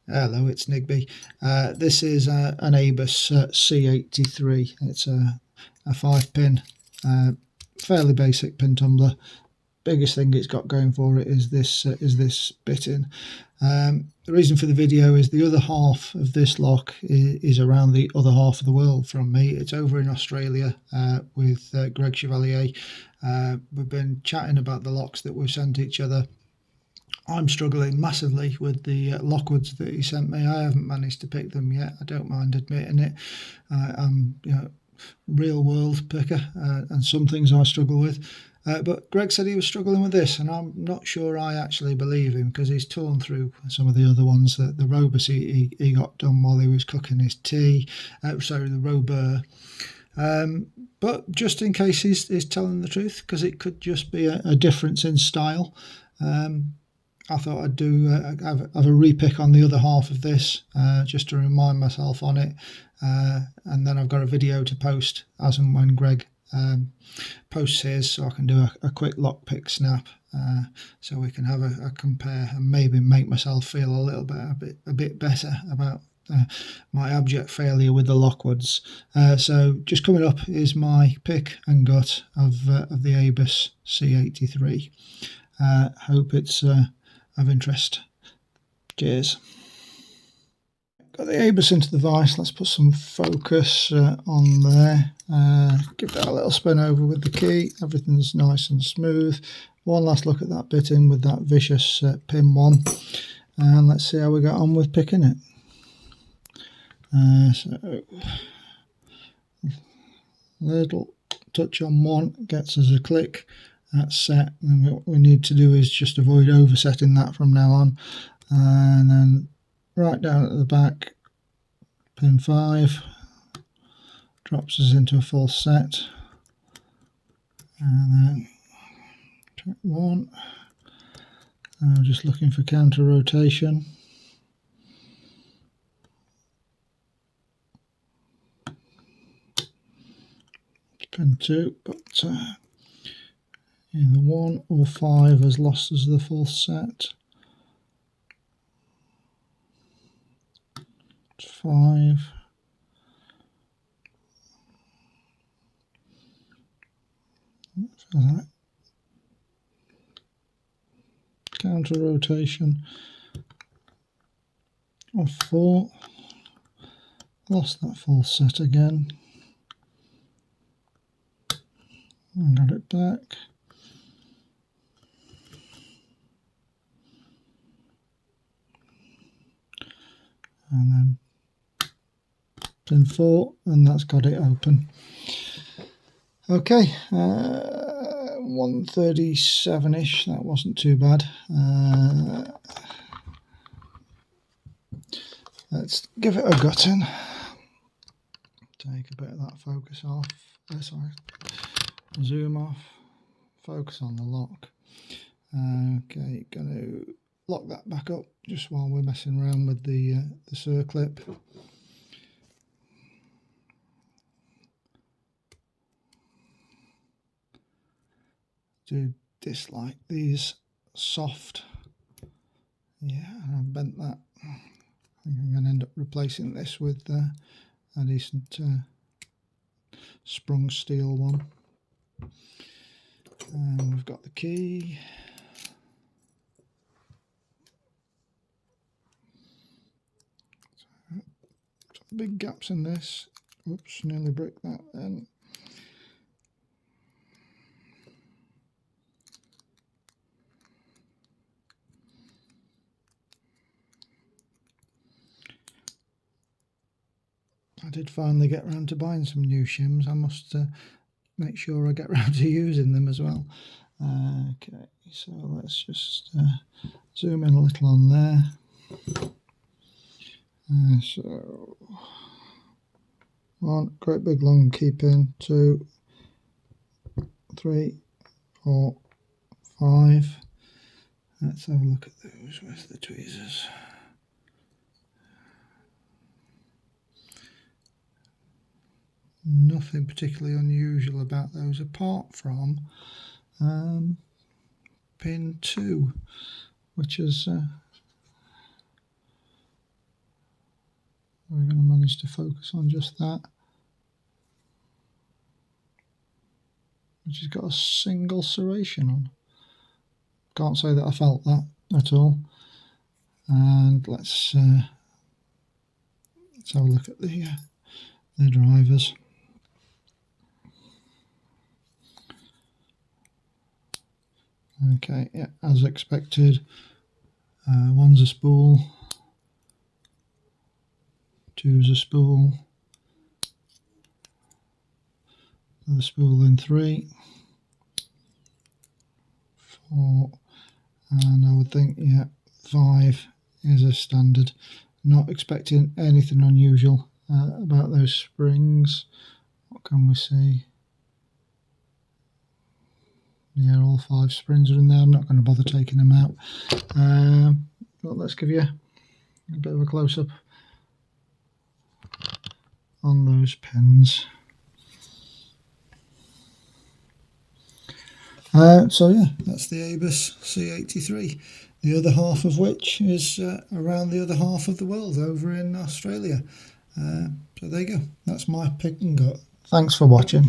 Hello, it's Nigby. This is an ABUS C83. It's a 5-pin, fairly basic pin tumbler. Biggest thing it's got going for it is this bit in. The reason for the video is the other half of this lock is around the other half of the world from me. It's over in Australia with Greg Chevalier. We've been chatting about the locks that we've sent each other. I'm struggling massively with the Lockwoods that he sent me. I haven't managed to pick them yet. I don't mind admitting it. I'm real world picker, and some things I struggle with. But Greg said he was struggling with this, and I'm not sure I actually believe him, because he's torn through some of the other ones. The Robus he got done while he was cooking his tea. Sorry, the Robur. But just in case he's telling the truth, because it could just be a difference in style. I thought I'd do have a repick on the other half of this, just to remind myself on it, and then I've got a video to post as and when Greg posts his, so I can do a quick lockpick snap, so we can have a compare and maybe make myself feel a bit better about my abject failure with the Lockwoods. So just coming up is my pick and gut of the ABUS C83. Hope it's of interest. Cheers. Got the ABUS into the vise. Let's put some focus on there. Give that a little spin over with the key. Everything's nice and smooth. One last look at that bit in with that vicious pin 1, and let's see how we got on with picking it. So little touch on 1 gets us a click. That's set, and what we need to do is just avoid oversetting that from now on. And then right down at the back, pin 5 drops us into a full set, and then track 1. I'm just looking for counter rotation. Pin 2, but either 1 or 5 has lost us the full set. 5. Counter rotation of 4. Lost that full set again. And got it back. And then pin 4, and that's got it open. Okay, 137-ish, that wasn't too bad. Let's give it a gutting. Take a bit of that focus off, zoom off, focus on the lock. Okay, gonna lock that back up just while we're messing around with the circlip. Do dislike these soft. Yeah, I've bent that. I think I'm going to end up replacing this with a decent sprung steel one. And we've got the key. Big gaps in this. Oops, nearly bricked that then. I did finally get around to buying some new shims. I must make sure I get around to using them as well. Okay, so let's just zoom in a little on there. So 1 great big long key pin, 2, 3, 4, 5. Let's have a look at those. Where's the tweezers? Nothing particularly unusual about those, apart from pin 2, which is manage to focus on just that. Which has got a single serration on. Can't say that I felt that at all. And let's have a look at the drivers. Okay, yeah, as expected. One's a spool, two's a spool, another spool in 3, 4, and I would think, yeah, 5 is a standard. Not expecting anything unusual about those springs. What can we see? Yeah, all 5 springs are in there. I'm not going to bother taking them out. But let's give you a bit of a close-up on those pins. So yeah, that's the ABUS C83, the other half of which is around the other half of the world, over in Australia. So there you go, that's my pick and gut. Thanks for watching.